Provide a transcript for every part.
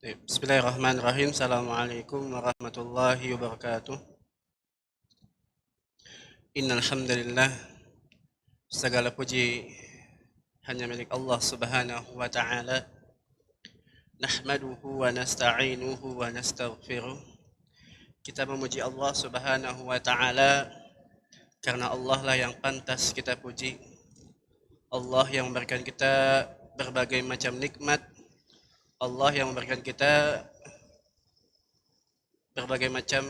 Bismillahirrahmanirrahim. Assalamualaikum warahmatullahi wabarakatuh. Innal hamdalillah, segala puji hanya milik Allah Subhanahu wa taala. Nahmaduhu wa nasta'inuhu wa nastaghfiruh. Kita memuji Allah Subhanahu wa taala karena Allah lah yang pantas kita puji. Allah yang memberikan kita berbagai macam nikmat. Allah yang memberikan kita berbagai macam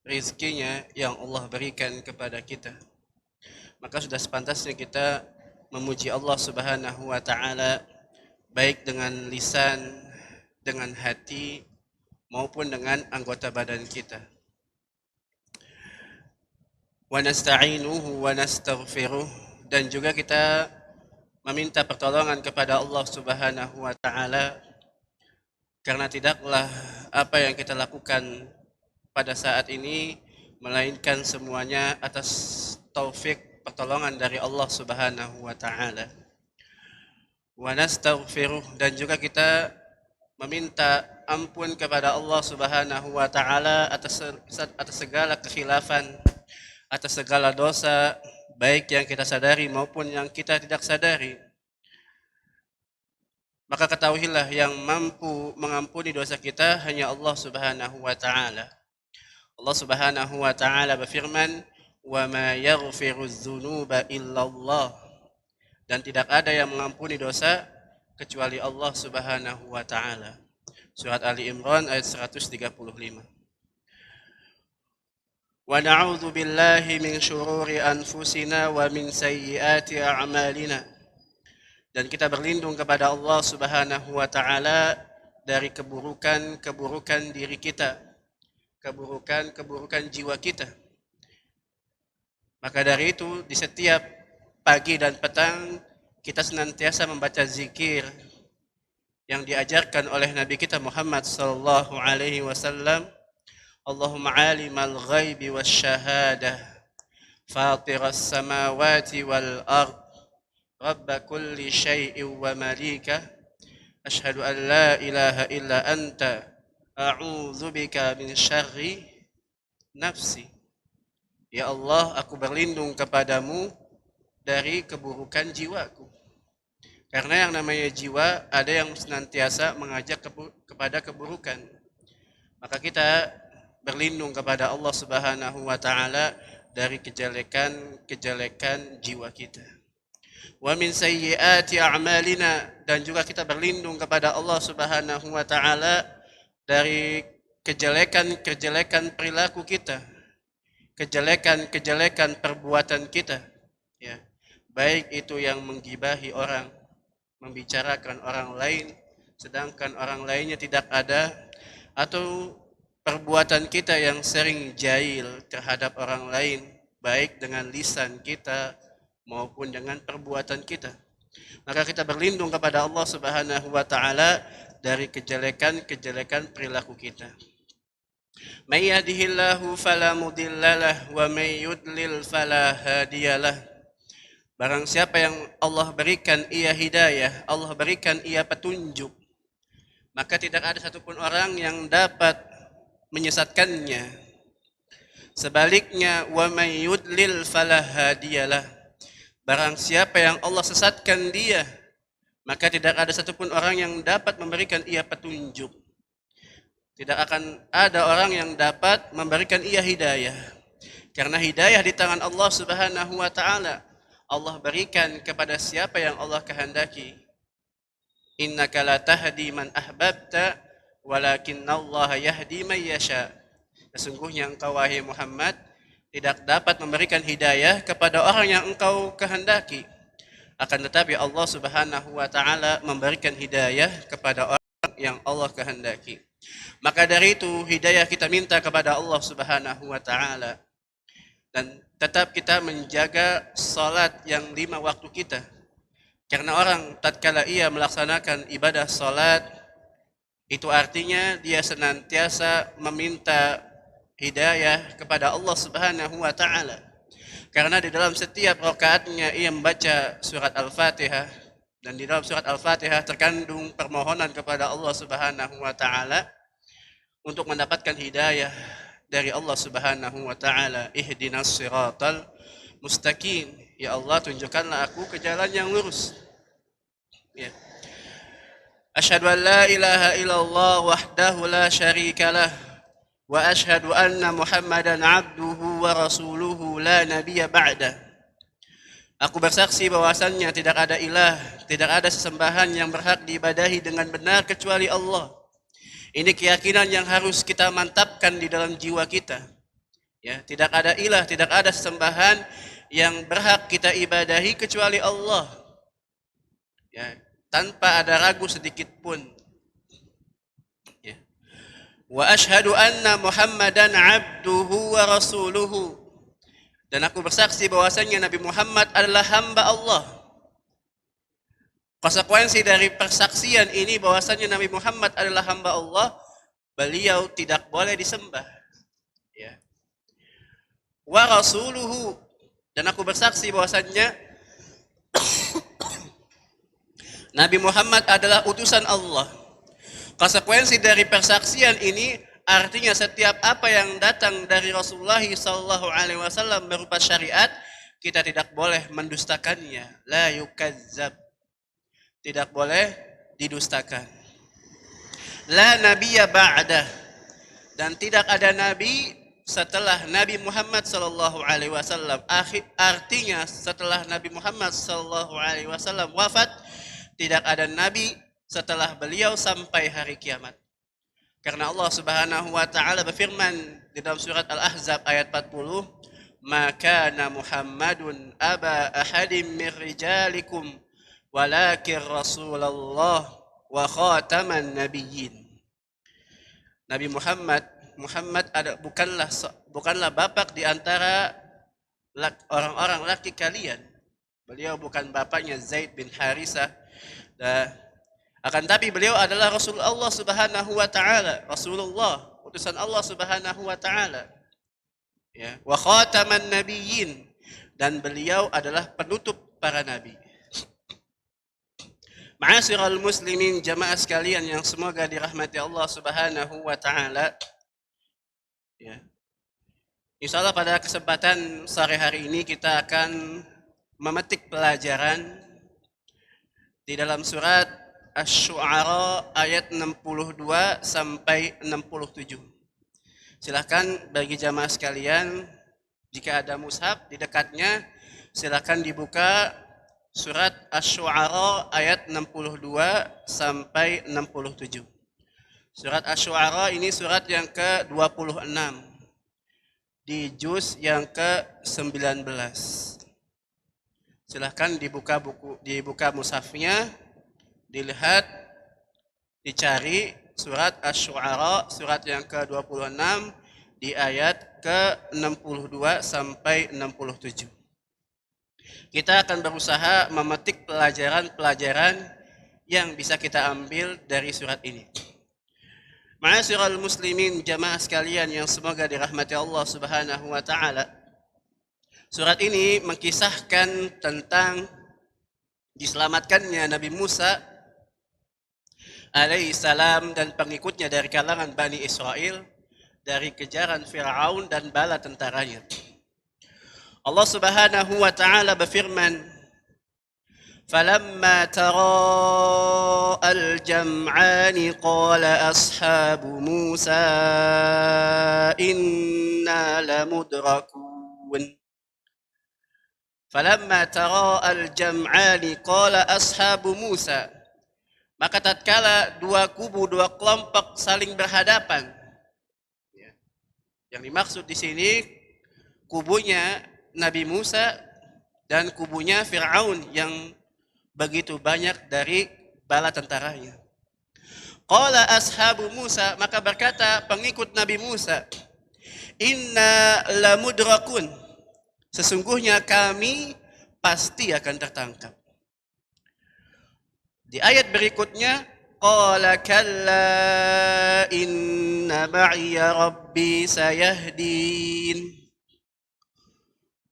rizkinya yang Allah berikan kepada kita. Maka sudah sepantasnya kita memuji Allah Subhanahu wa taala baik dengan lisan, dengan hati maupun dengan anggota badan kita. Wa nasta'inuhu wa nastaghfiruh, dan juga kita meminta pertolongan kepada Allah Subhanahu wa taala karena tidaklah apa yang kita lakukan pada saat ini melainkan semuanya atas taufik pertolongan dari Allah Subhanahu wa taala. Wa nastaghfiruh, dan juga kita meminta ampun kepada Allah Subhanahu wa taala atas segala kekhilafan, atas segala dosa baik yang kita sadari maupun yang kita tidak sadari. Maka ketahuilah yang mampu mengampuni dosa kita hanya Allah Subhanahu wa taala. Allah Subhanahu wa taala berfirman, "Wa ma yaghfiruz dzunuba illallah." Dan tidak ada yang mengampuni dosa kecuali Allah Subhanahu wa taala. Surat Ali Imran ayat 135. Wa na'udzu billahi min syururi anfusina wa min sayyiati a'malina. Dan kita berlindung kepada Allah Subhanahu wa taala dari keburukan diri kita, keburukan jiwa kita. Maka dari itu di setiap pagi dan petang kita senantiasa membaca zikir yang diajarkan oleh Nabi kita Muhammad sallallahu alaihi wasallam. Allahumma alimal ghaibi wasyahadah, fatiras samawati wal ard, rabb kulli syai'in wa malika, asyhadu an la ilaha illa anta, a'udzu bika min syarri nafsi. Ya Allah, aku berlindung kepadamu dari keburukan jiwaku. Karena yang namanya jiwa ada yang senantiasa mengajak kepada keburukan. Maka kita berlindung kepada Allah Subhanahu wa taala dari kejelekan jiwa kita. Wa min sayyiati a'malina, dan juga kita berlindung kepada Allah Subhanahu wa taala dari kejelekan perilaku kita, kejelekan perbuatan kita, ya. Baik itu yang menggibahi orang, membicarakan orang lain sedangkan orang lainnya tidak ada, atau perbuatan kita yang sering jahil terhadap orang lain baik dengan lisan kita maupun dengan perbuatan kita. Maka kita berlindung kepada Allah Subhanahu wa taala dari kejelekan perilaku kita. May yahdihillahu fala mudhillalah wa may yudlil fala hadiyalah. Barang siapa yang Allah berikan ia hidayah, Allah berikan ia petunjuk, maka tidak ada satupun orang yang dapat menyesatkannya. Sebaliknya, wa may yudlil fala hadiyalah. Barang siapa yang Allah sesatkan dia, maka tidak ada satupun orang yang dapat memberikan ia petunjuk. Tidak akan ada orang yang dapat memberikan ia hidayah. Karena hidayah di tangan Allah Subhanahu wa taala. Allah berikan kepada siapa yang Allah kehendaki. Innaka la tahdi man ahbabta walakinallaha yahdi man yasha. Sesungguhnya engkau wahai Muhammad tidak dapat memberikan hidayah kepada orang yang engkau kehendaki. Akan tetapi Allah Subhanahu wa taala memberikan hidayah kepada orang yang Allah kehendaki. Maka dari itu hidayah kita minta kepada Allah Subhanahu wa taala. Dan tetap kita menjaga salat yang 5 waktu kita. Karena orang tatkala ia melaksanakan ibadah salat, itu artinya dia senantiasa meminta hidayah kepada Allah Subhanahu wa taala. Karena di dalam setiap rakaatnya ia membaca surat Al-Fatihah, Dan di dalam surat Al-Fatihah terkandung permohonan kepada Allah Subhanahu wa taala untuk mendapatkan hidayah dari Allah Subhanahu wa taala. Ihdinas siratal mustaqim. Ya Allah, tunjukkanlah aku ke jalan yang lurus. Ya. Asyhadu an la ilaha illallah wahdahu la syarikalah wa asyhadu anna Muhammadan abduhu wa rasuluhu la nabiyya ba'dah. Aku bersaksi bahwasannya tidak ada ilah, tidak ada sesembahan yang berhak diibadahi dengan benar kecuali Allah. Ini keyakinan yang harus kita mantapkan di dalam jiwa kita. Ya, tidak ada ilah, tidak ada sesembahan yang berhak kita ibadahi kecuali Allah. Ya, tanpa ada ragu sedikit pun. Ya. Wa asyhadu anna Muhammadan abduhu wa rasuluhu. Dan aku bersaksi bahwasanya Nabi Muhammad adalah hamba Allah. Konsekuensi dari persaksian ini bahwasanya Nabi Muhammad adalah hamba Allah, beliau tidak boleh disembah. Ya. Wa rasuluhu, dan aku bersaksi bahwasanya Nabi Muhammad adalah utusan Allah. Konsekuensi dari persaksian ini artinya setiap apa yang datang dari Rasulullah SAW berupa syariat, kita tidak boleh mendustakannya. La yukazzab. Tidak boleh didustakan. La nabiyya ba'dah. Dan tidak ada nabi setelah Nabi Muhammad SAW. Artinya setelah Nabi Muhammad SAW wafat, tidak ada nabi setelah beliau sampai hari kiamat. Karena Allah Subhanahu wa taala berfirman di dalam surat Al-Ahzab ayat 40, "Maka Muhammadun aba ahadim min rijalikum walakin Rasulullah wa khataman nabiyyin." Nabi Muhammad bukanlah bapak di antara orang-orang laki kalian. Beliau bukan bapaknya Zaid bin Harisah. Akan tapi beliau adalah Rasul Allah Subhanahu wa taala, Rasulullah, utusan Allah Subhanahu wa taala. Ya, wa khataman nabiyyin, dan beliau adalah penutup para nabi. Ma'asyiral muslimin, jamaah sekalian yang semoga dirahmati Allah Subhanahu wa taala. Ya. Insyaallah pada kesempatan sore hari ini kita akan memetik pelajaran di dalam surat Asy-Syu'ara ayat 62 sampai 67. Silahkan bagi jamaah sekalian, jika ada mushaf di dekatnya, silahkan dibuka surat Asy-Syu'ara ayat 62 sampai 67. Surat Asy-Syu'ara ini surat yang ke-26 di juz yang ke-19. Silahkan dibuka mushafnya, dilihat, dicari surat Asy-Syu'ara surat yang ke-26 di ayat ke-62 sampai 67. Kita akan berusaha memetik pelajaran-pelajaran yang bisa kita ambil dari surat ini. Ma'asyiral muslimin, jamaah sekalian yang semoga dirahmati Allah Subhanahu wa taala. Surat ini mengkisahkan tentang diselamatkannya Nabi Musa alaihissalam dan pengikutnya dari kalangan Bani Israel dari kejaran Fir'aun dan bala tentaranya. Allah Subhanahu wa taala berfirman, "Falamma tara al-jam'ani qala ashabu Musa inna lamudrakun." Falamma tara al-jam'ani qala ashabu Musa. Maka tatkala dua kelompok saling berhadapan. Yang dimaksud di sini kubunya Nabi Musa dan kubunya Fir'aun yang begitu banyak dari bala tentaranya. Qala ashabu Musa, maka berkata pengikut Nabi Musa, "Inna lamudrakun." Sesungguhnya kami pasti akan tertangkap. Di ayat berikutnya, qala kalla inna ma'iya rabbi sayahdin.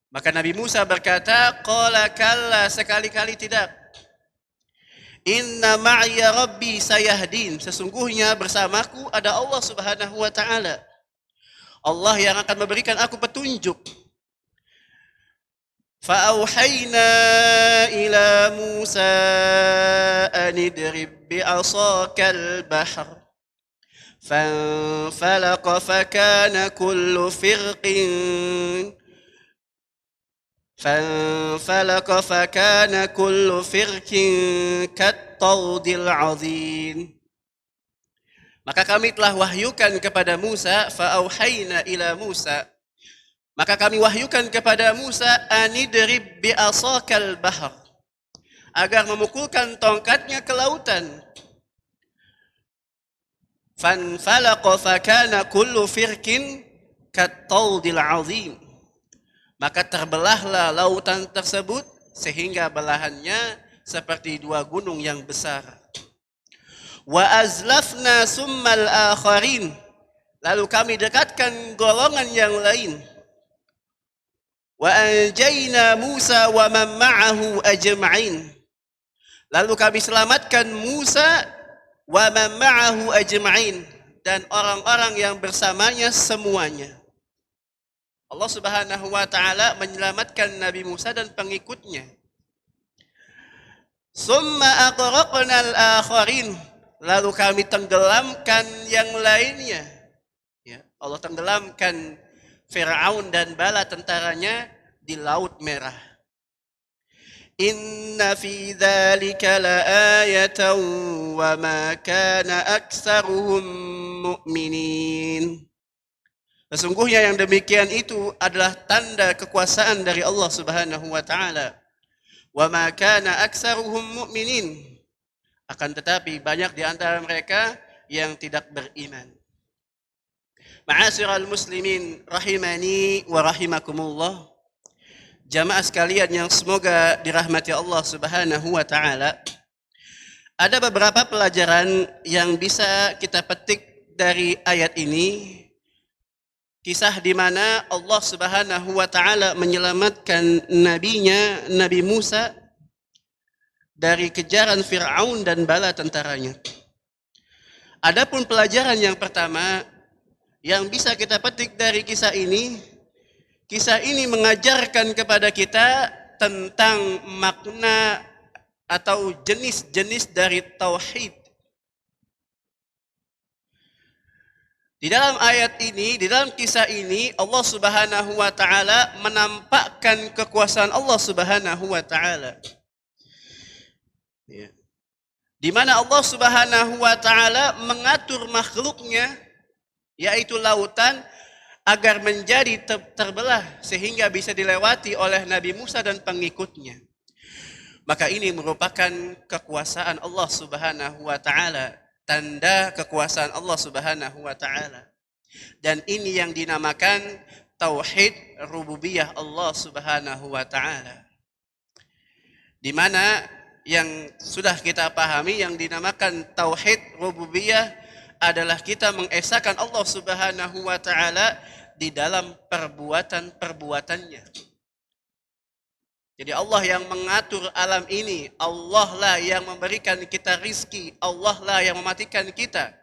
Maka Nabi Musa berkata, qala kalla, sekali-kali tidak. Inna ma'iya rabbi sayahdin. Sesungguhnya bersamaku ada Allah Subhanahu wa taala. Allah yang akan memberikan aku petunjuk. Fa'auhayna ila Musa an idrib bi'asakal bahr. فانفلق فكان كل فرق كالطود العظيم. Maka kami telah wahyukan kepada Musa, fa'auhayna ila Musa. Maka kami wahyukan kepada Musa, anidrib bi'asakal bahr, agar memukulkan tongkatnya ke lautan. Fanfalaqa fakana kullu firqin kattaudil azim. Maka terbelahlah lautan tersebut sehingga belahannya seperti dua gunung yang besar. Wa azlafna summal akharin. Lalu kami dekatkan golongan yang lain. Wa anjayna Musa wa man ma'ahu ajma'in. Lalu kami selamatkan Musa wa man ma'ahu ajma'in, dan orang-orang yang bersamanya semuanya. Allah Subhanahu wa taala menyelamatkan Nabi Musa dan pengikutnya. Summa aghraqnal akharin. Lalu kami tenggelamkan yang lainnya. Ya, Allah tenggelamkan Fir'aun dan bala tentaranya di Laut Merah. Inna fi dzalika laayatan wa ma kana aktsaruhum mu'minin. Sesungguhnya yang demikian itu adalah tanda kekuasaan dari Allah Subhanahu wa taala. Wa ma kana aktsaruhum mu'minin. Akan tetapi banyak di antara mereka yang tidak beriman. Ma'asyiral muslimin rahimani wa rahimakumullah. Jamaah sekalian yang semoga dirahmati Allah Subhanahu wa taala. Ada beberapa pelajaran yang bisa kita petik dari ayat ini. Kisah di mana Allah Subhanahu wa taala menyelamatkan nabinya Nabi Musa dari kejaran Fir'aun dan bala tentaranya. Adapun pelajaran yang pertama yang bisa kita petik dari kisah ini mengajarkan kepada kita tentang makna atau jenis-jenis dari tauhid. Di dalam ayat ini, di dalam kisah ini, Allah Subhanahu wa taala menampakkan kekuasaan Allah Subhanahu wa taala. Ya. Di mana Allah Subhanahu wa taala mengatur makhluknya, yaitu lautan, agar menjadi terbelah sehingga bisa dilewati oleh Nabi Musa dan pengikutnya. Maka ini merupakan kekuasaan Allah Subhanahu wa taala, tanda kekuasaan Allah Subhanahu wa taala. Dan ini yang dinamakan tauhid rububiyah Allah Subhanahu wa taala. Di mana yang sudah kita pahami yang dinamakan tauhid rububiyah adalah kita mengesahkan Allah Subhanahu wa taala di dalam perbuatan-perbuatannya. Jadi Allah yang mengatur alam ini, Allah lah yang memberikan kita rizki, Allah lah yang mematikan kita.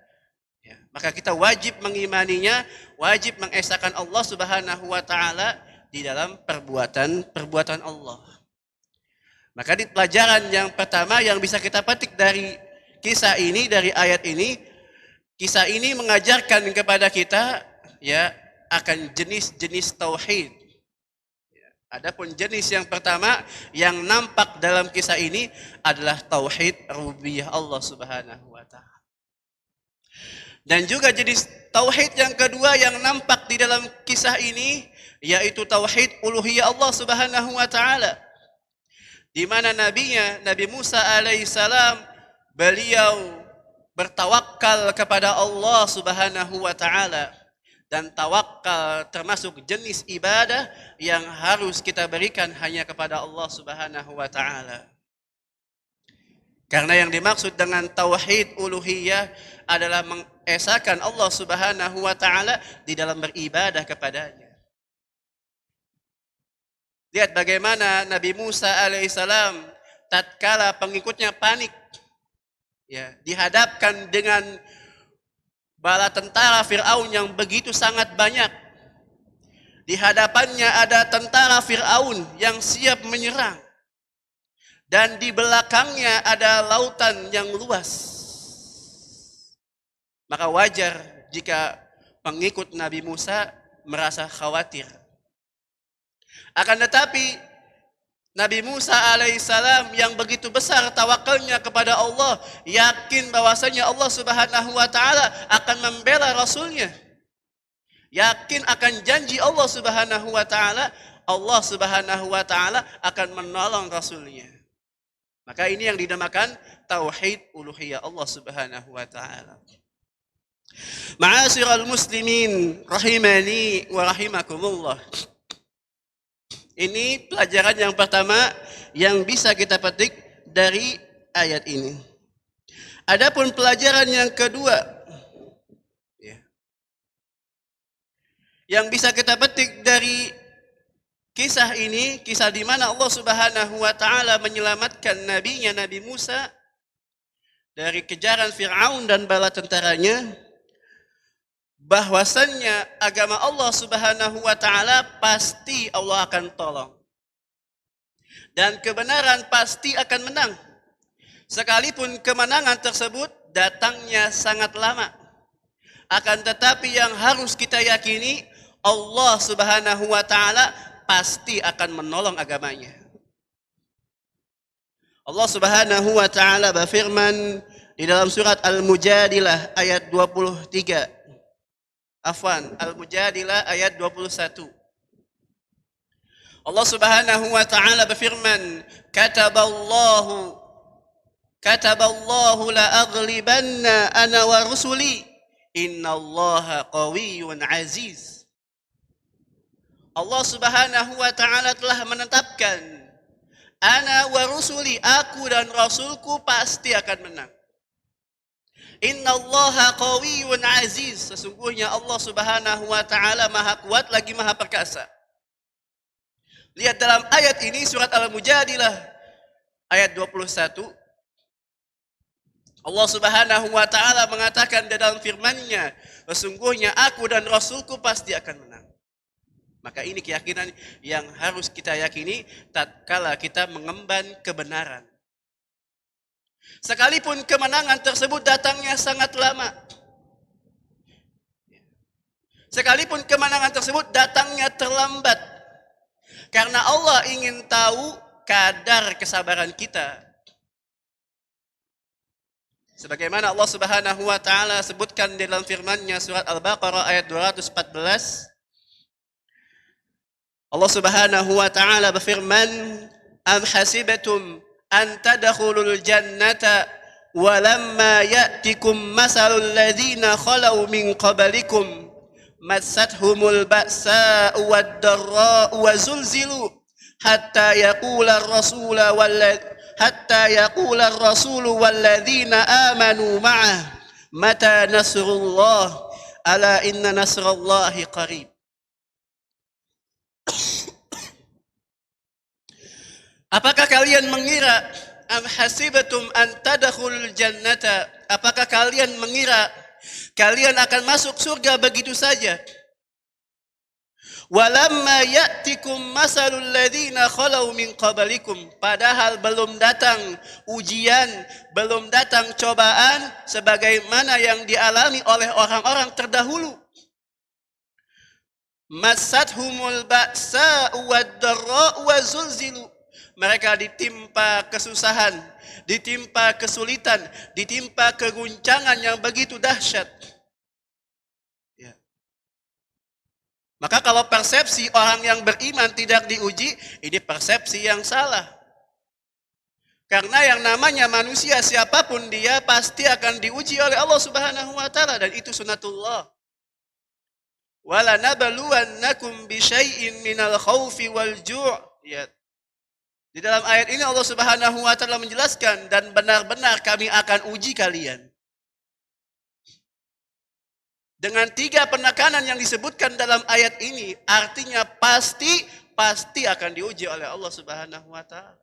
Ya, maka kita wajib mengimaninya, wajib mengesahkan Allah Subhanahu wa taala di dalam perbuatan Allah. Maka di pelajaran yang pertama yang bisa kita petik dari kisah ini, dari ayat ini, kisah ini mengajarkan kepada kita ya akan jenis-jenis tauhid. Adapun jenis yang pertama yang nampak dalam kisah ini adalah tauhid rububiyah Allah Subhanahu wa taala. Dan juga jenis tauhid yang kedua yang nampak di dalam kisah ini yaitu tauhid uluhiyah Allah Subhanahu wa taala. Di mana nabinya Nabi Musa alaihissalam beliau bertawakal kepada Allah Subhanahu wa taala. Dan tawakal termasuk jenis ibadah yang harus kita berikan hanya kepada Allah Subhanahu wa taala. Karena yang dimaksud dengan tauhid uluhiyah adalah mengesahkan Allah Subhanahu wa taala di dalam beribadah kepadanya. Lihat bagaimana Nabi Musa alaihissalam tatkala pengikutnya panik, Ya, dihadapkan dengan bala tentara Fir'aun yang begitu sangat banyak. Di hadapannya ada tentara Fir'aun yang siap menyerang. Dan di belakangnya ada lautan yang luas. Maka wajar jika pengikut Nabi Musa merasa khawatir. Akan tetapi Nabi Musa alaihissalam yang begitu besar tawakalnya kepada Allah, yakin bahwasanya Allah Subhanahu wa taala akan membela rasulnya. Yakin akan janji Allah Subhanahu wa taala, Allah Subhanahu wa taala akan menolong rasulnya. Maka ini yang dinamakan tauhid uluhiyah Allah Subhanahu wa taala. Ma'asyiral muslimin rahimani wa rahimakumullah. Ini pelajaran yang pertama yang bisa kita petik dari ayat ini. Adapun pelajaran yang kedua yang bisa kita petik dari kisah ini, kisah di mana Allah Subhanahu wa taala menyelamatkan nabinya Nabi Musa dari kejaran Fir'aun dan bala tentaranya, bahwasannya agama Allah Subhanahu wa taala pasti Allah akan tolong. Dan kebenaran pasti akan menang. Sekalipun kemenangan tersebut datangnya sangat lama. Akan tetapi yang harus kita yakini, Allah Subhanahu wa taala pasti akan menolong agamanya. Allah Subhanahu wa taala berfirman di dalam surat Al-Mujadilah ayat 23. Al-Mujadilah ayat 21. Allah Subhanahu wa taala berfirman, Kataballahu la aghlibanna ana wa rusuli innallaha qawiyyun aziz. Allah Subhanahu wa taala telah menetapkan, ana wa rusuli, aku dan rasulku pasti akan menang. Innallaha qawiyyun aziz, sesungguhnya Allah Subhanahu wa taala maha kuat lagi maha perkasa. Lihat dalam ayat ini surat Al-Mujadilah ayat 21. Allah Subhanahu wa taala mengatakan dalam firman-Nya, sesungguhnya aku dan rasulku pasti akan menang. Maka ini keyakinan yang harus kita yakini tatkala kita mengemban kebenaran. Sekalipun kemenangan tersebut datangnya sangat lama. Sekalipun kemenangan tersebut datangnya terlambat. Karena Allah ingin tahu kadar kesabaran kita. Sebagaimana Allah Subhanahu wa taala sebutkan dalam firman-Nya surat Al-Baqarah ayat 214. Allah Subhanahu wa taala berfirman, "Am hasibatum an tadkhulul jannata wa lamma ya'tikum masalul ladzina khalau min qablikum massathumul ba'sa'u wad-dharra'u wa zulzilu hatta yaqula ar-rasulu walladzina amanu ma'ah mata nasrullah ala inna nasrallahi qarib." Apakah kalian mengira, am hasibatum an tadkhulul jannata, apakah kalian mengira kalian akan masuk surga begitu saja? Walamma ya'tikum masalul ladzina khalau min qablikum, padahal belum datang ujian, belum datang cobaan sebagaimana yang dialami oleh orang-orang terdahulu. Massathumul ba'sa'u wad-dharra'u wa zulzilu, mereka ditimpa kesusahan, ditimpa kesulitan, ditimpa keguncangan yang begitu dahsyat. Ya. Maka kalau persepsi orang yang beriman tidak diuji, ini persepsi yang salah. Karena yang namanya manusia siapapun dia pasti akan diuji oleh Allah Subhanahu wa taala, dan itu sunnatullah. Wala nabluwannakum bisyai'in minal khaufi wal ju'. Ya. Di dalam ayat ini Allah Subhanahu wa taala menjelaskan, dan benar-benar kami akan uji kalian. Dengan 3 penekanan yang disebutkan dalam ayat ini, artinya pasti akan diuji oleh Allah Subhanahu wa taala.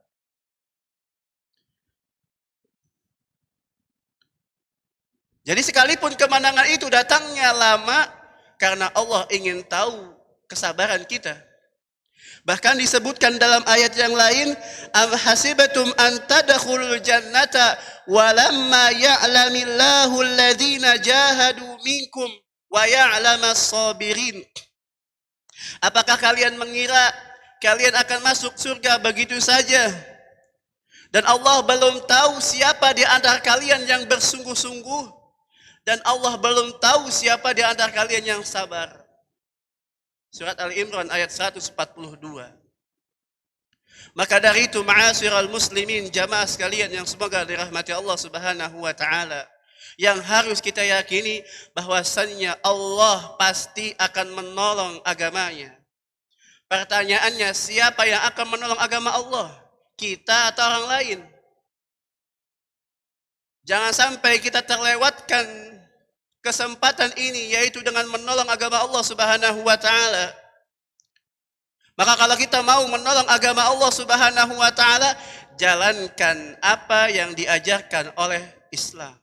Jadi sekalipun kemenangan itu datangnya lama, karena Allah ingin tahu kesabaran kita. Bahkan disebutkan dalam ayat yang lain, am hasibatum an tadkhulul jannata walamma ya'lamillahu alladhina jahadu minkum wa ya'lamas sabirin. Apakah kalian mengira kalian akan masuk surga begitu saja? Dan Allah belum tahu siapa di antara kalian yang bersungguh-sungguh, dan Allah belum tahu siapa di antara kalian yang sabar. Surat Al-Imran ayat 142. Maka dari itu, ma'asyiral muslimin, jamaah sekalian yang semoga dirahmati Allah Subhanahu wa taala, yang harus kita yakini bahwasannya Allah pasti akan menolong agamanya. Pertanyaannya, siapa yang akan menolong agama Allah? Kita atau orang lain? Jangan sampai kita terlewatkan kesempatan ini, yaitu dengan menolong agama Allah Subhanahu wa taala. Maka kalau kita mau menolong agama Allah Subhanahu wa taala, jalankan apa yang diajarkan oleh Islam.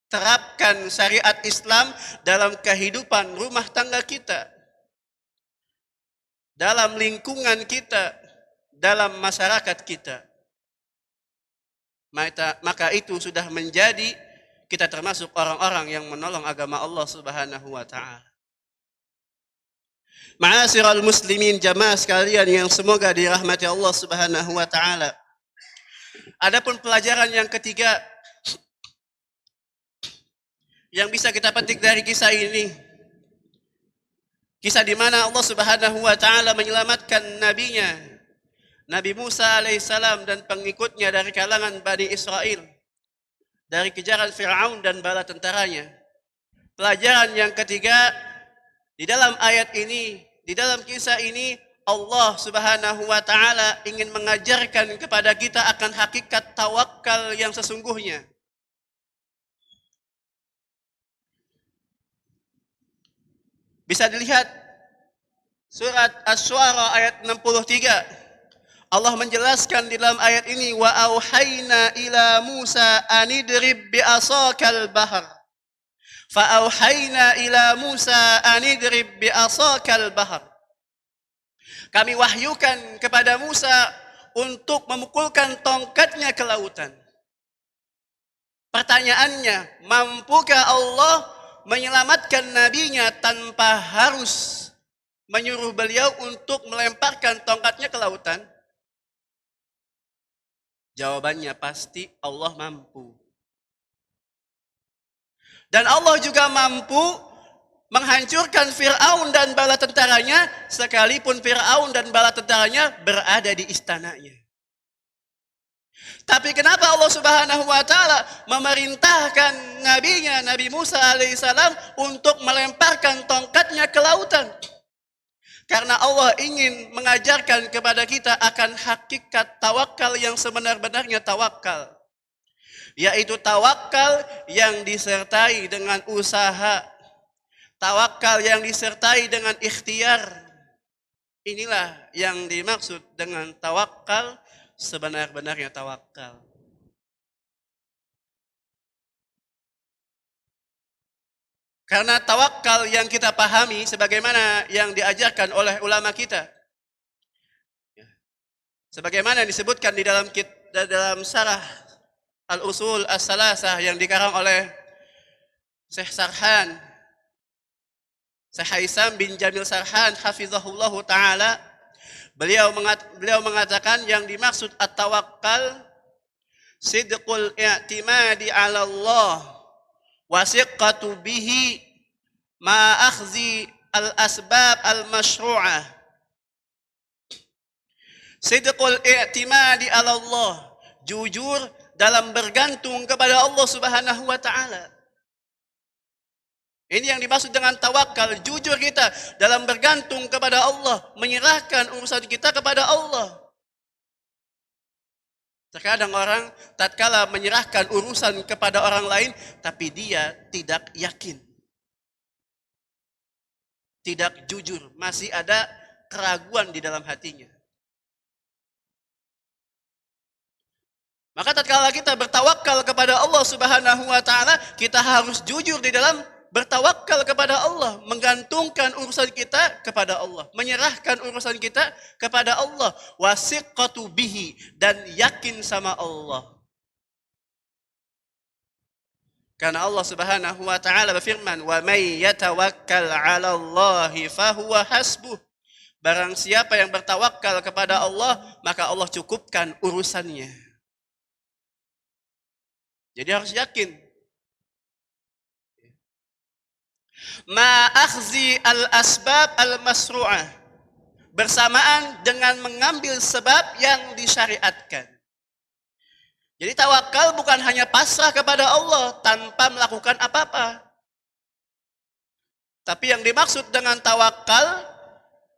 Terapkan syariat Islam dalam kehidupan rumah tangga kita, dalam lingkungan kita, dalam masyarakat kita. Maka itu sudah menjadi kita termasuk orang-orang yang menolong agama Allah Subhanahu wa taala. Ma'asyiral muslimin, jamaah sekalian yang semoga dirahmati Allah Subhanahu wa taala. Adapun pelajaran yang ketiga yang bisa kita petik dari kisah ini, kisah di mana Allah Subhanahu wa taala menyelamatkan nabinya, Nabi Musa alaihissalam dan pengikutnya dari kalangan Bani Israel dari kejaran Fir'aun dan bala tentaranya. Pelajaran yang ketiga, di dalam ayat ini, di dalam kisah ini, Allah Subhanahu wa taala ingin mengajarkan kepada kita akan hakikat tawakal yang sesungguhnya. Bisa dilihat surat Asy-Syu'ara ayat 63. Allah menjelaskan di dalam ayat ini, wa auhayna ila Musa anidrib bi asakal bahr. Fa auhayna ila Musa anidrib bi asakal bahr. Kami wahyukan kepada Musa untuk memukulkan tongkatnya ke lautan. Pertanyaannya, mampukah Allah menyelamatkan nabinya tanpa harus menyuruh beliau untuk melemparkan tongkatnya ke lautan? Jawabannya pasti Allah mampu. Dan Allah juga mampu menghancurkan Fir'aun dan bala tentaranya, sekalipun Fir'aun dan bala tentaranya berada di istananya. Tapi kenapa Allah Subhanahu wa taala memerintahkan nabinya Nabi Musa alaihissalam untuk melemparkan tongkatnya ke lautan? Karena Allah ingin mengajarkan kepada kita akan hakikat tawakal yang sebenar-benarnya tawakal, yaitu tawakal yang disertai dengan usaha, tawakal yang disertai dengan ikhtiar. Inilah yang dimaksud dengan tawakal sebenar-benarnya tawakal. Karena tawakal yang kita pahami sebagaimana yang diajarkan oleh ulama kita, sebagaimana disebutkan di dalam syarah Al-Usul As-Salasah yang dikarang oleh Syekh Sarhan, Syekh Haisam bin Jamil Sarhan hafizahullahu ta'ala, beliau mengatakan yang dimaksud at-tawakkal sidqul i'timadi 'ala Allah wa siqqatu bihi ma akhzi al-asbab al-masyru'ah. Sidqul i'timadi 'ala Allah, jujur dalam bergantung kepada Allah Subhanahu wa taala. Ini yang dimaksud dengan tawakal, jujur kita dalam bergantung kepada Allah, menyerahkan urusan kita kepada Allah. Terkadang orang tatkala menyerahkan urusan kepada orang lain, tapi dia tidak yakin, tidak jujur, masih ada keraguan di dalam hatinya. Maka tatkala kita bertawakal kepada Allah Subhanahu wa taala, kita harus jujur di dalam bertawakal kepada Allah, menggantungkan urusan kita kepada Allah, menyerahkan urusan kita kepada Allah, wasiqatu bihi, dan yakin sama Allah. Karena Allah Subhanahu wa taala berfirman, "Wa may yatawakkal 'ala Allahi fahuwa hasbuh." Barang siapa yang bertawakal kepada Allah, maka Allah cukupkan urusannya. Jadi harus yakin. Ma akhzi al-asbab al-masru'ah. Bersamaan dengan mengambil sebab yang disyariatkan. Jadi tawakal bukan hanya pasrah kepada Allah tanpa melakukan apa-apa. Tapi yang dimaksud dengan tawakal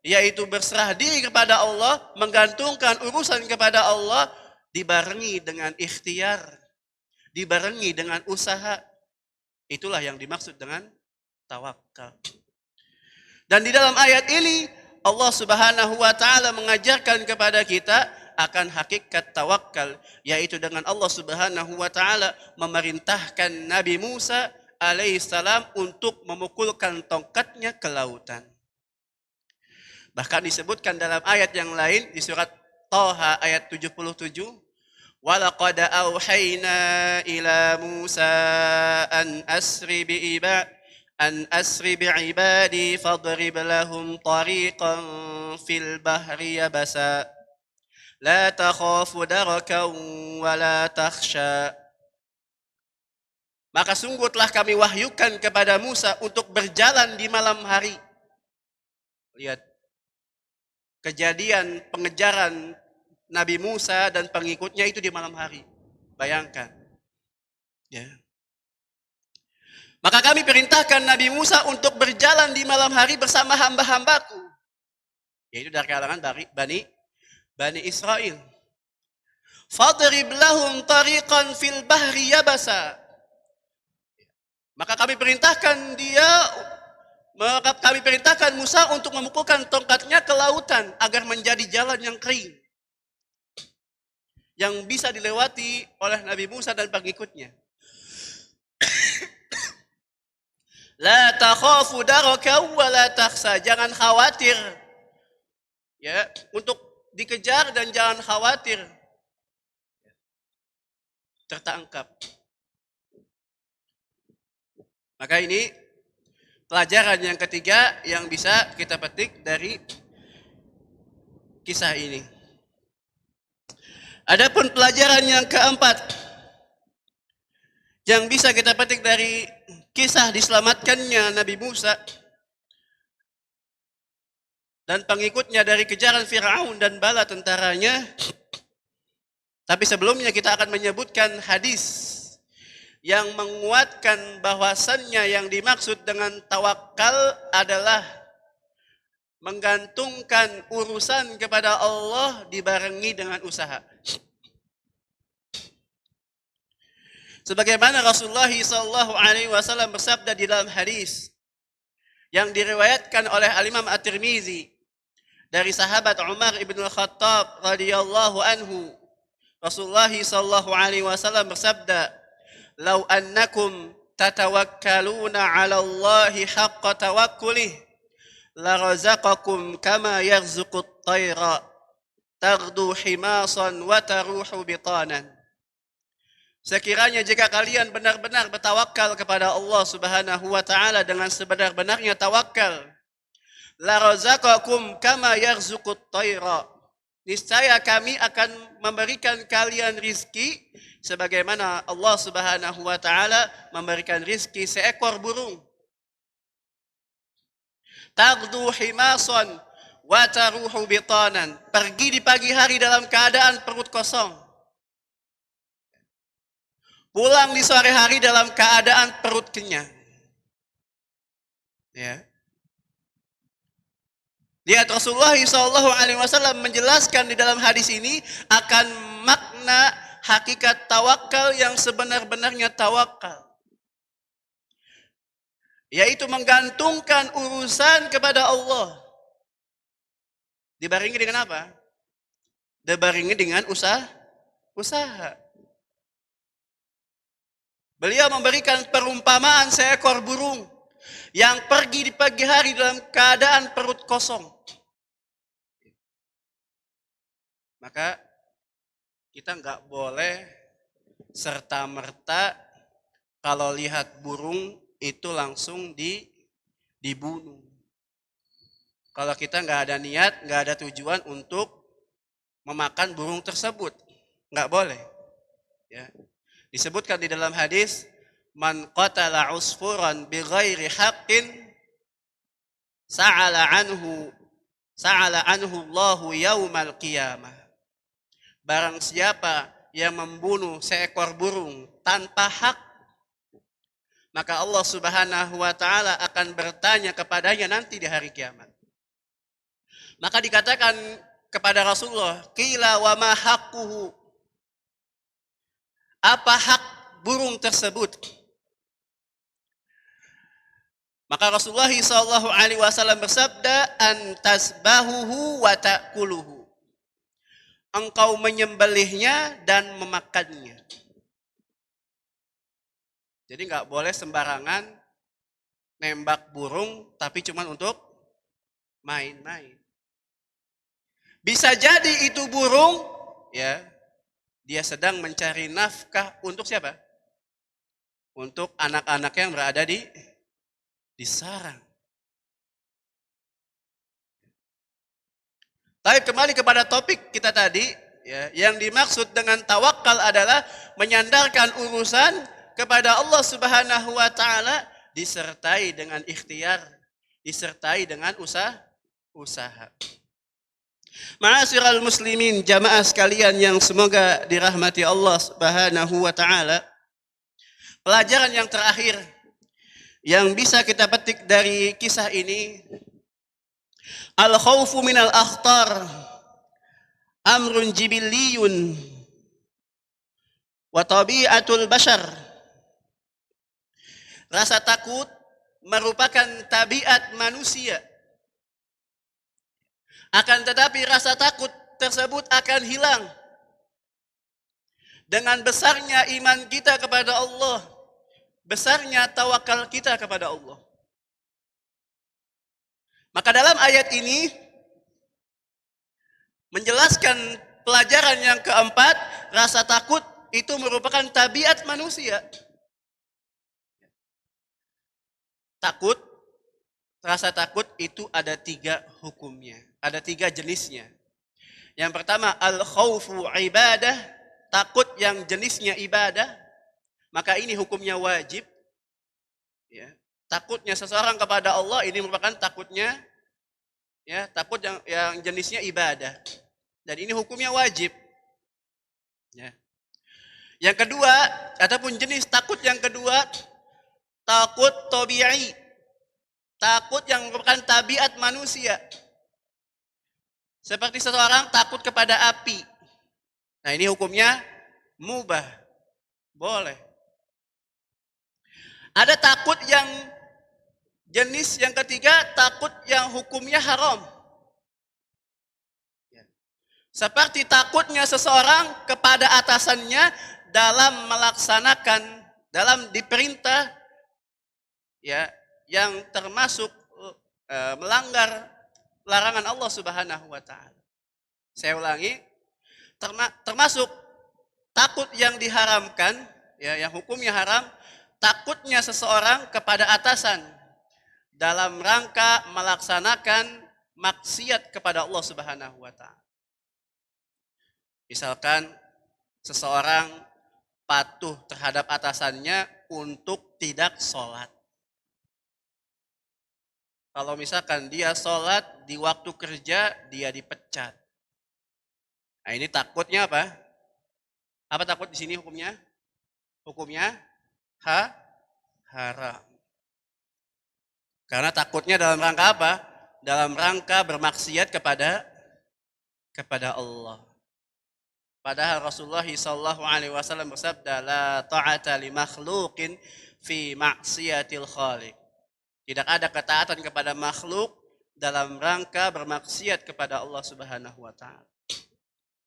yaitu berserah diri kepada Allah, menggantungkan urusan kepada Allah, dibarengi dengan ikhtiar, dibarengi dengan usaha. Itulah yang dimaksud dengan tawakal. Dan di dalam ayat ini Allah Subhanahu wa taala mengajarkan kepada kita akan hakikat tawakal, yaitu dengan Allah Subhanahu wa taala memerintahkan Nabi Musa alaihissalam untuk memukulkan tongkatnya ke lautan. Bahkan disebutkan dalam ayat yang lain di surat Thaha ayat 77, "Walaqad auhayna ila Musa an asri bi'ibadi fadrib lahum tariqan fil bahri yabasa la takhafu darakan wa la takhsha." Maka sungguh telah kami wahyukan kepada Musa untuk berjalan di malam hari. Lihat kejadian pengejaran Nabi Musa dan pengikutnya itu di malam hari. Bayangkan. Ya. Maka kami perintahkan Nabi Musa untuk berjalan di malam hari bersama hamba-hambaku. Yaitu dari kalangan Bani Israel. Fadrib lahum tariqan fil bahri yabasa. Maka kami perintahkan Musa untuk memukulkan tongkatnya ke lautan agar menjadi jalan yang kering, yang bisa dilewati oleh Nabi Musa dan pengikutnya. La takhafu daraka wa la takhsa. Jangan khawatir ya untuk dikejar dan jangan khawatir tertangkap. Maka ini pelajaran yang ketiga yang bisa kita petik dari kisah ini. Adapun pelajaran yang keempat yang bisa kita petik dari kisah diselamatkannya Nabi Musa dan pengikutnya dari kejaran Fir'aun dan bala tentaranya. Tapi sebelumnya kita akan menyebutkan hadis yang menguatkan bahwasannya yang dimaksud dengan tawakal adalah menggantungkan urusan kepada Allah dibarengi dengan usaha. Sebagaimana Rasulullah SAW bersabda di dalam hadis yang diriwayatkan oleh Al-Imam At-Tirmizi dari sahabat Umar ibn Al-Khattab radhiyallahu anhu, Rasulullah SAW bersabda, "Lau annakum tatawakkaluna 'ala Allahi haqqa tawakkulih la razaqakum kama yarzuqut tayra taghdu himasan wa taruhu bitanan." Sekiranya jika kalian benar-benar bertawakal kepada Allah Subhanahu wa taala dengan sebenar-benarnya tawakal, la razaqakum kama yarzuqut tayra. Niscaya kami akan memberikan kalian rizki sebagaimana Allah Subhanahu wa taala memberikan rizki seekor burung. Taghdu himasan wa taruhu bitanan. Pergi di pagi hari dalam keadaan perut kosong. Pulang di sore hari dalam keadaan perut kenyang. Ya. Lihat Rasulullah SAW menjelaskan di dalam hadis ini akan makna hakikat tawakal yang sebenar-benarnya tawakal. Yaitu menggantungkan urusan kepada Allah. Dibarengi dengan apa? Dibarengi dengan usaha. Beliau memberikan perumpamaan seekor burung yang pergi di pagi hari dalam keadaan perut kosong. Maka kita nggak boleh serta-merta kalau lihat burung itu langsung dibunuh. Kalau kita nggak ada niat, nggak ada tujuan untuk memakan burung tersebut, nggak boleh. Ya. Disebutkan di dalam hadis, man qatala usfuran bighairi haqqin sa'ala anhu Allahu yaumal qiyamah. Barang siapa yang membunuh seekor burung tanpa hak, maka Allah Subhanahu wa taala akan bertanya kepadanya nanti di hari kiamat. Maka dikatakan kepada Rasulullah, qila wa ma haqquhu? Apa hak burung tersebut? Maka Rasulullah sallallahu alaihi wasallam bersabda, antasbahuhu wa ta'kuluhu. Engkau menyembelihnya dan memakannya. Jadi nggak boleh sembarangan nembak burung tapi cuma untuk main-main. Bisa jadi itu burung, ya, dia sedang mencari nafkah untuk siapa? Untuk anak-anak yang berada di sarang. Tapi kembali kepada topik kita tadi, ya, yang dimaksud dengan tawakal adalah menyandarkan urusan kepada Allah Subhanahu wa taala disertai dengan ikhtiar, disertai dengan usaha. Ma'asyiral muslimin, jamaah sekalian yang semoga dirahmati Allah Subhanahu wa taala. Pelajaran yang terakhir yang bisa kita petik dari kisah ini, al-khaufu minal akhtar amrun jibilliyun wa tabi'atul bashar. Rasa takut merupakan tabiat manusia. Akan tetapi rasa takut tersebut akan hilang dengan besarnya iman kita kepada Allah, besarnya tawakal kita kepada Allah. Maka dalam ayat ini menjelaskan pelajaran yang keempat, rasa takut itu merupakan tabiat manusia. Rasa takut itu ada 3 hukumnya. Ada 3 jenisnya. Yang pertama, al-khaufu ibadah, takut yang jenisnya ibadah, maka ini hukumnya wajib. Ya. Takutnya seseorang kepada Allah ini merupakan takutnya, ya, takut yang jenisnya ibadah. Dan ini hukumnya wajib. Ya. Yang kedua, ataupun jenis takut yang kedua, takut tabi'i, takut yang merupakan tabiat manusia. Seperti seseorang takut kepada api. Nah, ini hukumnya mubah. Boleh. Ada takut yang jenis yang ketiga, takut yang hukumnya haram. Seperti takutnya seseorang kepada atasannya dalam melaksanakan, dalam diperintah, ya, yang termasuk melanggar larangan Allah Subhanahu wa taala. Saya ulangi, termasuk takut yang diharamkan, ya, yang hukumnya haram, takutnya seseorang kepada atasan dalam rangka melaksanakan maksiat kepada Allah Subhanahu wa taala. Misalkan seseorang patuh terhadap atasannya untuk tidak sholat. Kalau misalkan dia sholat di waktu kerja, dia dipecat. Nah, ini takutnya apa? Apa takut di sini hukumnya? Hukumnya haram. Karena takutnya dalam rangka apa? Dalam rangka bermaksiat kepada Allah. Padahal Rasulullah SAW bersabda, la ta'ata li makhluqin fi maksiatil khaliq. Tidak ada ketaatan kepada makhluk dalam rangka bermaksiat kepada Allah Subhanahu wa taala.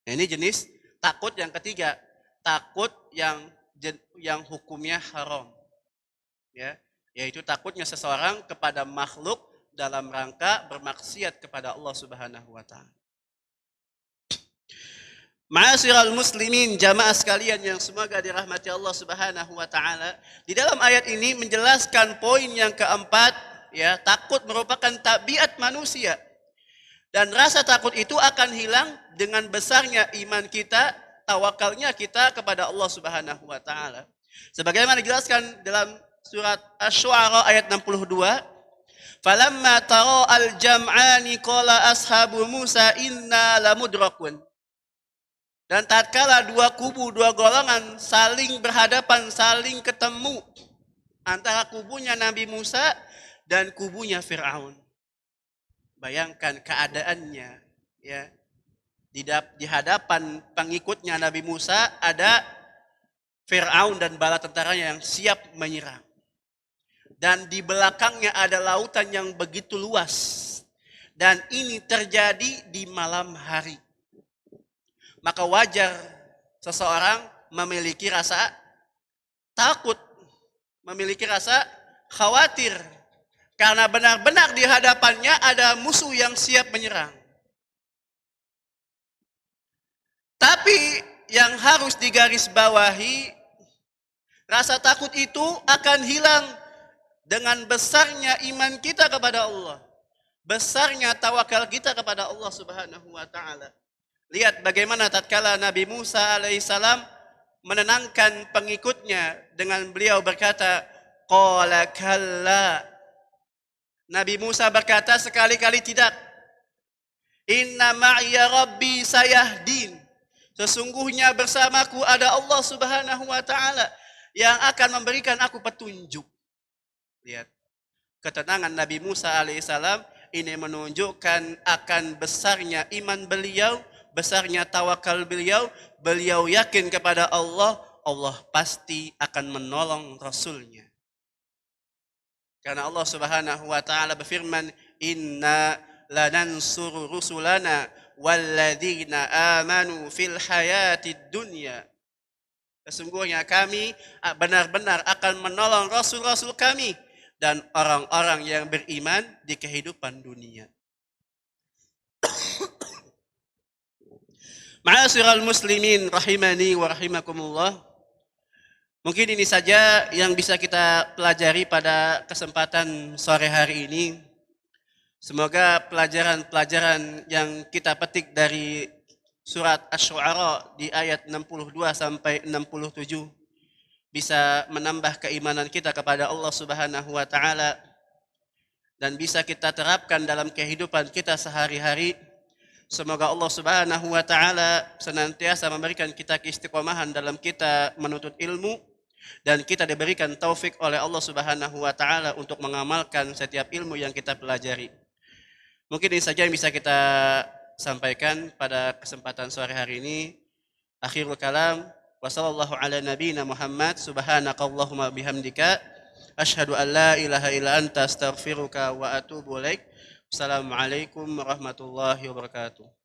Nah, ini jenis takut yang ketiga, takut yang yang hukumnya haram. Ya, yaitu takutnya seseorang kepada makhluk dalam rangka bermaksiat kepada Allah Subhanahu wa taala. Ma'asyiral muslimin, jamaah sekalian yang semoga dirahmati Allah Subhanahu wa taala. Di dalam ayat ini menjelaskan poin yang keempat, ya, takut merupakan tabiat manusia. Dan rasa takut itu akan hilang dengan besarnya iman kita, tawakalnya kita kepada Allah Subhanahu wa taala. Sebagaimana dijelaskan dalam surat Asy-Syu'ara ayat 62, "Falamma tara al-jam'ani qala ashabu Musa inna lamudrakun." Dan tatkala dua kubu, dua golongan saling berhadapan, saling ketemu antara kubunya Nabi Musa dan kubunya Fir'aun. Bayangkan keadaannya, ya. Di hadapan pengikutnya Nabi Musa ada Fir'aun dan bala tentaranya yang siap menyerang. Dan di belakangnya ada lautan yang begitu luas. Dan ini terjadi di malam hari. Maka wajar seseorang memiliki rasa takut, memiliki rasa khawatir. Karena benar-benar di hadapannya ada musuh yang siap menyerang. Tapi yang harus digarisbawahi, rasa takut itu akan hilang dengan besarnya iman kita kepada Allah. Besarnya tawakal kita kepada Allah Subhanahu wa taala. Lihat bagaimana tatkala Nabi Musa alaihissalam menenangkan pengikutnya dengan beliau berkata, qala kalla. Nabi Musa berkata sekali-kali tidak. Inna ma'iya rabbi sayahdin. Sesungguhnya bersamaku ada Allah Subhanahu wa taala yang akan memberikan aku petunjuk. Lihat, ketenangan Nabi Musa alaihissalam ini menunjukkan akan besarnya iman beliau, besarnya tawakal beliau. Beliau yakin kepada Allah, Allah pasti akan menolong Rasulnya. Karena Allah Subhanahu wa taala berfirman, "Inna lanansuru rusulana walladzina amanu fil hayatid dunya." Sesungguhnya kami benar-benar akan menolong rasul-rasul kami dan orang-orang yang beriman di kehidupan dunia. Ma'asyiral muslimin rahimani wa rahimakumullah. Mungkin ini saja yang bisa kita pelajari pada kesempatan sore hari ini. Semoga pelajaran-pelajaran yang kita petik dari surat Asy-Syu'ara di ayat 62 sampai 67 bisa menambah keimanan kita kepada Allah Subhanahu wa taala dan bisa kita terapkan dalam kehidupan kita sehari-hari. Semoga Allah Subhanahu wa taala senantiasa memberikan kita keistiqomahan dalam kita menuntut ilmu dan kita diberikan taufik oleh Allah Subhanahu wa taala untuk mengamalkan setiap ilmu yang kita pelajari. Mungkin ini saja yang bisa kita sampaikan pada kesempatan sore hari ini. Akhirul kalam, wa sallallahu ala nabiyina Muhammad, subhanakallahumma bihamdika, asyhadu an la ilaha illa anta astaghfiruka wa atubu ilaik. Assalamualaikum warahmatullahi wabarakatuh.